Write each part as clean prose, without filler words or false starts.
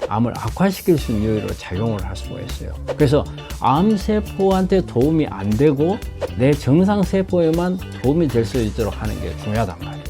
암을 악화시킬 수 있는 요인으로 작용을 할 수가 있어요. 그래서 암세포한테 도움이 안 되고 내 정상세포에만 도움이 될 수 있도록 하는 게 중요하단 말이에요.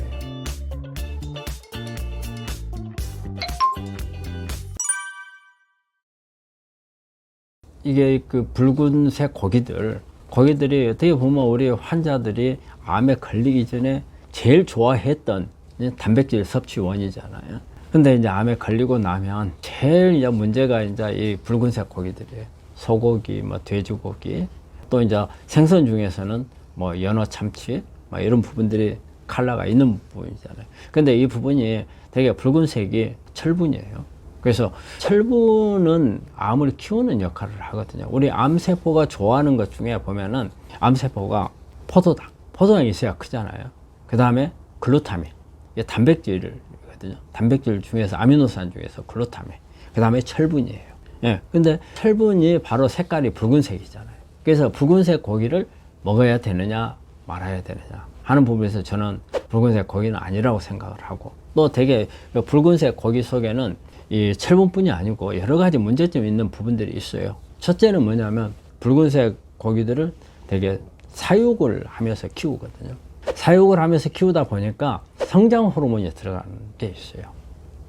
이게 그 붉은색 고기들이 어떻게 보면 우리 환자들이 암에 걸리기 전에 제일 좋아했던 단백질 섭취원이잖아요. 근데 이제 암에 걸리고 나면 제일 이제 문제가 이제 이 붉은색 고기들이에요. 소고기, 뭐 돼지고기, 또 이제 생선 중에서는 뭐 연어, 참치, 뭐 이런 부분들이 칼라가 있는 부분이잖아요. 근데 이 부분이 되게 붉은색이 철분이에요. 그래서 철분은 암을 키우는 역할을 하거든요. 우리 암세포가 좋아하는 것 중에 보면은 암세포가 포도당이 있어야 크잖아요. 그 다음에 글루타민, 이게 단백질이거든요. 단백질 중에서 아미노산 중에서 글루타민, 그 다음에 철분이에요. 예, 근데 철분이 바로 색깔이 붉은색이잖아요. 그래서 붉은색 고기를 먹어야 되느냐 말아야 되느냐 하는 부분에서 저는 붉은색 고기는 아니라고 생각을 하고, 또 되게 붉은색 고기 속에는 이 철분뿐이 아니고 여러 가지 문제점이 있는 부분들이 있어요. 첫째는 뭐냐면 붉은색 고기들을 되게 사육을 하면서 키우거든요. 사육을 하면서 키우다 보니까 성장 호르몬이 들어가는 게 있어요.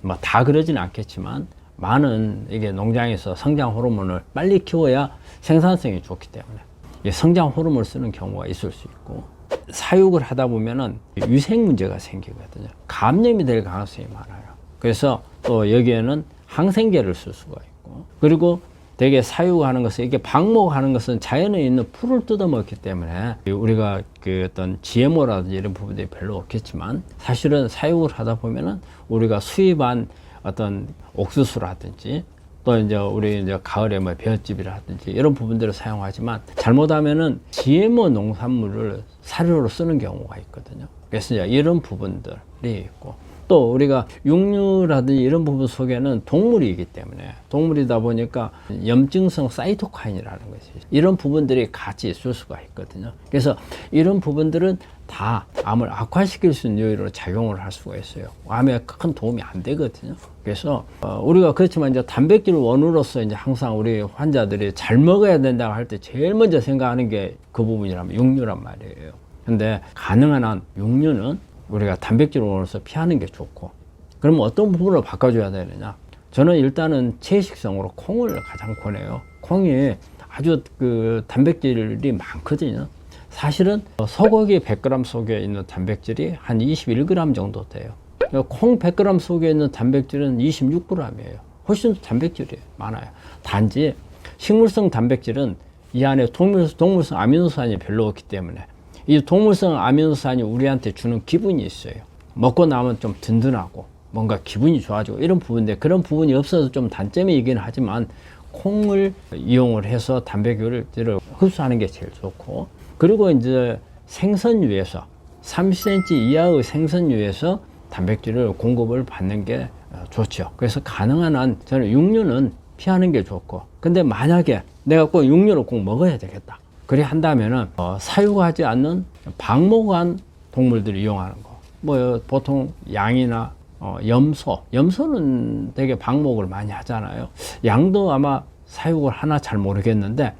뭐 다 그러지는 않겠지만 많은 이게 농장에서 성장 호르몬을 빨리 키워야 생산성이 좋기 때문에 성장 호르몬을 쓰는 경우가 있을 수 있고, 사육을 하다 보면은 위생 문제가 생기거든요. 감염이 될 가능성이 많아요. 그래서 또 여기에는 항생제를 쓸 수가 있고, 그리고 되게 사육하는 것은, 이게 방목하는 것은 자연에 있는 풀을 뜯어먹기 때문에 우리가 그 어떤 GMO라든지 이런 부분들이 별로 없겠지만, 사실은 사육을 하다 보면은 우리가 수입한 어떤 옥수수라든지, 또 이제 우리 이제 가을에 뭐 볏짚이라든지 이런 부분들을 사용하지만, 잘못하면은 GMO 농산물을 사료로 쓰는 경우가 있거든요. 그래서 이제 이런 부분들이 있고, 또 우리가 육류라든지 이런 부분 속에는 동물이기 때문에, 동물이다 보니까 염증성 사이토카인이라는 것이, 이런 부분들이 같이 있을 수가 있거든요. 그래서 이런 부분들은 다 암을 악화시킬 수 있는 요인으로 작용을 할 수가 있어요. 암에 큰 도움이 안 되거든요. 그래서 우리가 그렇지만 이제 단백질 원으로서 이제 항상 우리 환자들이 잘 먹어야 된다고 할 때 제일 먼저 생각하는 게 그 부분이라면 육류란 말이에요. 근데 가능한 한 육류는 우리가 단백질 원으로서 피하는 게 좋고, 그러면 어떤 부분을 바꿔줘야 되느냐? 저는 일단은 채식성으로 콩을 가장 권해요. 콩이 아주 그 단백질이 많거든요. 사실은 소고기 100g 속에 있는 단백질이 한 21g 정도 돼요. 콩 100g 속에 있는 단백질은 26g이에요. 훨씬 더 단백질이 많아요. 단지 식물성 단백질은 이 안에 동물성 아미노산이 별로 없기 때문에, 이 동물성 아미노산이 우리한테 주는 기분이 있어요. 먹고 나면 좀 든든하고 뭔가 기분이 좋아지고 이런 부분인데, 그런 부분이 없어서 좀 단점이긴 하지만 콩을 이용을 해서 단백질을 흡수하는 게 제일 좋고, 그리고 이제 생선류에서 30cm 이하의 생선류에서 단백질을 공급을 받는 게 좋죠. 그래서 가능한 한 저는 육류는 피하는 게 좋고, 근데 만약에 내가 꼭 육류를 꼭 먹어야 되겠다, 그래 한다면은 사육하지 않는 방목한 동물들을 이용하는 거, 뭐 보통 양이나 염소는 되게 방목을 많이 하잖아요. 양도 아마 사육을 하나 잘 모르겠는데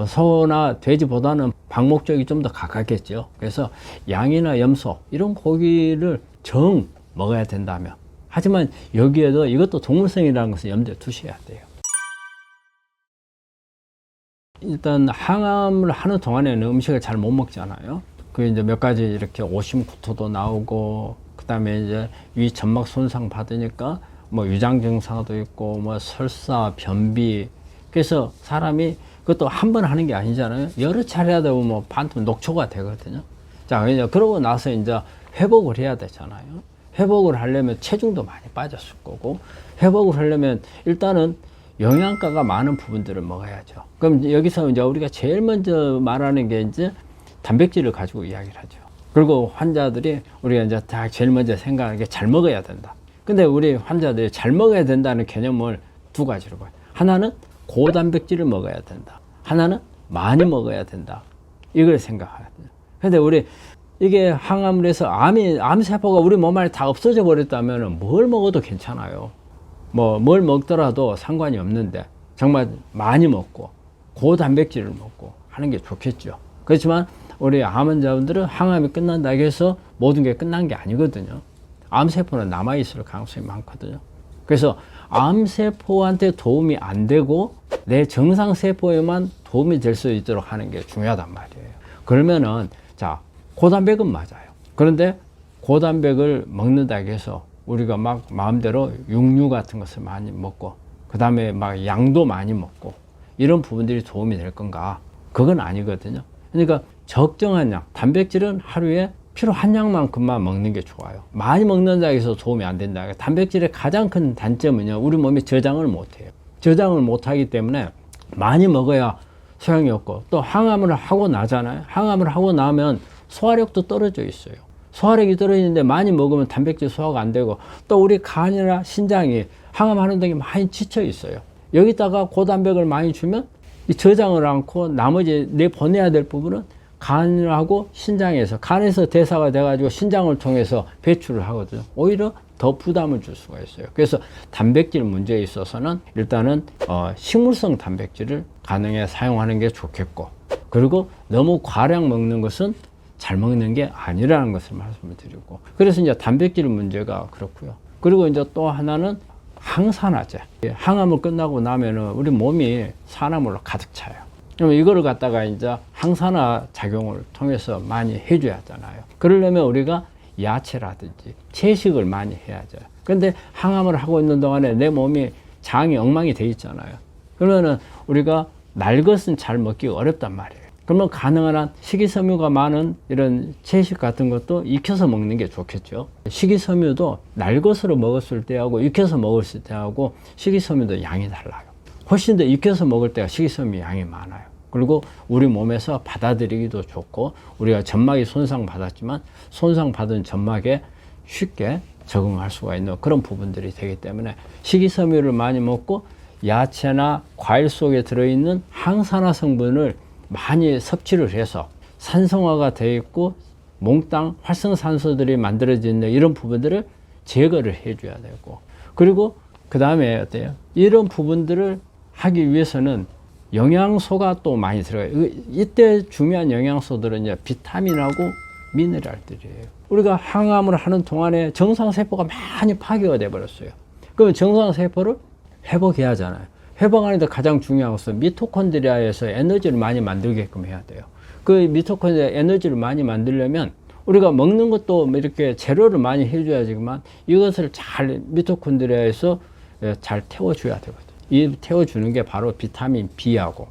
소나 돼지보다는 방목 쪽이 좀 더 가깝겠죠. 그래서 양이나 염소 이런 고기를 정 먹어야 된다면, 하지만 여기에도 이것도 동물성이라는 것을 염두에 두셔야 돼요. 일단 항암을 하는 동안에는 음식을 잘 못 먹잖아요. 그 이제 몇 가지 이렇게 오심구토도 나오고, 그 다음에 이제 위 점막 손상 받으니까 뭐 위장 증상도 있고, 뭐 설사, 변비. 그래서 사람이 그것도 한 번 하는 게 아니잖아요. 여러 차례 하다 보면 뭐 반쯤 녹초가 되거든요. 자, 이제 그러고 나서 이제 회복을 해야 되잖아요. 회복을 하려면 체중도 많이 빠졌을 거고, 회복을 하려면 일단은 영양가가 많은 부분들을 먹어야죠. 그럼 여기서 이제 우리가 제일 먼저 말하는 게 이제 단백질을 가지고 이야기를 하죠. 그리고 환자들이 우리가 이제 다 제일 먼저 생각하는 게 잘 먹어야 된다. 근데 우리 환자들이 잘 먹어야 된다는 개념을 두 가지로 봐요. 하나는 고단백질을 먹어야 된다. 하나는 많이 먹어야 된다. 이걸 생각하거든요. 근데 우리 이게 항암을 해서 암세포가 우리 몸 안에 다 없어져 버렸다면 뭘 먹어도 괜찮아요. 뭐 뭘 먹더라도 상관이 없는데 정말 많이 먹고 고단백질을 먹고 하는 게 좋겠죠. 그렇지만 우리 암 환자분들은 항암이 끝난다고 해서 모든 게 끝난 게 아니거든요. 암세포는 남아있을 가능성이 많거든요. 그래서 암세포한테 도움이 안 되고 내 정상세포에만 도움이 될 수 있도록 하는 게 중요하단 말이에요. 그러면은 자, 고단백은 맞아요. 그런데 고단백을 먹는다고 해서 우리가 막 마음대로 육류 같은 것을 많이 먹고 그 다음에 막 양도 많이 먹고 이런 부분들이 도움이 될 건가? 그건 아니거든요. 그러니까 적정한 양, 단백질은 하루에 필요한 양만큼만 먹는 게 좋아요. 많이 먹는다고 해서 도움이 안 된다. 단백질의 가장 큰 단점은요, 우리 몸이 저장을 못해요. 저장을 못하기 때문에 많이 먹어야 소용이 없고, 또 항암을 하고 나잖아요. 항암을 하고 나면 소화력도 떨어져 있어요. 소화력이 떨어지는데 많이 먹으면 단백질 소화가 안 되고, 또 우리 간이나 신장이 항암하는 등이 많이 지쳐 있어요. 여기다가 고단백을 많이 주면 이 저장을 않고 나머지 내보내야 될 부분은 간하고 신장에서, 간에서 대사가 돼가지고 신장을 통해서 배출을 하거든요. 오히려 더 부담을 줄 수가 있어요. 그래서 단백질 문제에 있어서는 일단은 식물성 단백질을 가능해 사용하는 게 좋겠고, 그리고 너무 과량 먹는 것은 잘 먹는 게 아니라는 것을 말씀을 드리고, 그래서 이제 단백질 문제가 그렇고요. 그리고 이제 또 하나는 항산화제. 항암을 끝나고 나면은 우리 몸이 산화물로 가득 차요. 그러면 이거를 갖다가 이제 항산화 작용을 통해서 많이 해줘야 하잖아요. 그러려면 우리가 야채라든지 채식을 많이 해야죠. 그런데 항암을 하고 있는 동안에 내 몸이 장이 엉망이 돼 있잖아요. 그러면은 우리가 날 것은 잘 먹기가 어렵단 말이에요. 그러면 가능한 한 식이섬유가 많은 이런 채식 같은 것도 익혀서 먹는 게 좋겠죠. 식이섬유도 날 것으로 먹었을 때하고 익혀서 먹었을 때하고 식이섬유도 양이 달라요. 훨씬 더 익혀서 먹을 때가 식이섬유 양이 많아요. 그리고 우리 몸에서 받아들이기도 좋고, 우리가 점막이 손상받았지만 손상받은 점막에 쉽게 적응할 수가 있는 그런 부분들이 되기 때문에 식이섬유를 많이 먹고 야채나 과일 속에 들어있는 항산화 성분을 많이 섭취를 해서 산성화가 되어 있고 몽땅 활성산소들이 만들어지는 이런 부분들을 제거를 해줘야 되고, 그리고 그 다음에 어때요? 이런 부분들을 하기 위해서는 영양소가 또 많이 들어가요. 이때 중요한 영양소들은 이제 비타민하고 미네랄들이에요. 우리가 항암을 하는 동안에 정상세포가 많이 파괴가 돼 버렸어요. 그럼 정상세포를 회복해야 하잖아요. 회복하는데 가장 중요한 것은 미토콘드리아에서 에너지를 많이 만들게끔 해야 돼요. 그 미토콘드리아 에너지를 많이 만들려면 우리가 먹는 것도 이렇게 재료를 많이 해줘야지만 이것을 잘 미토콘드리아에서 잘 태워줘야 되거든요. 이 태워주는 게 바로 비타민 B하고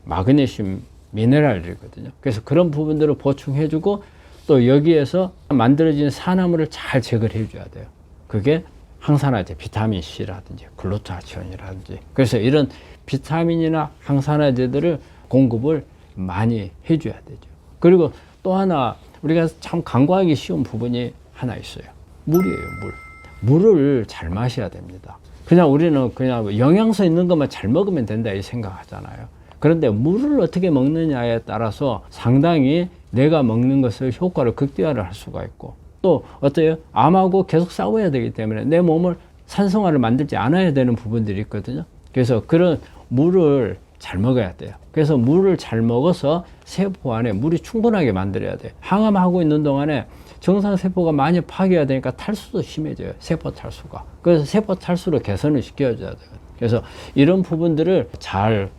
마그네슘 미네랄이거든요. 그래서 그런 부분들을 보충해주고, 또 여기에서 만들어진 산화물을 잘 제거를 해줘야 돼요. 그게 항산화제, 비타민 C라든지 글루타치온이라든지. 그래서 이런 비타민이나 항산화제들을 공급을 많이 해줘야 되죠. 그리고 또 하나 우리가 참 간과하기 쉬운 부분이 하나 있어요. 물이에요, 물. 물을 잘 마셔야 됩니다. 그냥 우리는 그냥 영양소 있는 것만 잘 먹으면 된다 이 생각하잖아요. 그런데 물을 어떻게 먹느냐에 따라서 상당히 내가 먹는 것을 효과를 극대화를 할 수가 있고, 또 어때요? 암하고 계속 싸워야 되기 때문에 내 몸을 산성화를 만들지 않아야 되는 부분들이 있거든요. 그래서 그런 물을 잘 먹어야 돼요. 그래서 물을 잘 먹어서 세포 안에 물이 충분하게 만들어야 돼요. 항암하고 있는 동안에 정상세포가 많이 파괴가 되니까 탈수도 심해져요. 세포 탈수가. 그래서 세포 탈수를 개선을 시켜줘야 돼요. 그래서 이런 부분들을 잘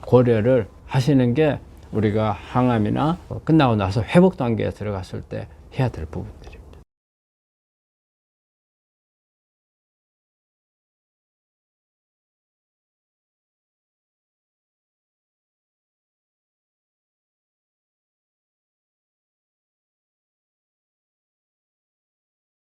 고려를 하시는 게 우리가 항암이나 끝나고 나서 회복 단계에 들어갔을 때 해야 될 부분들입니다.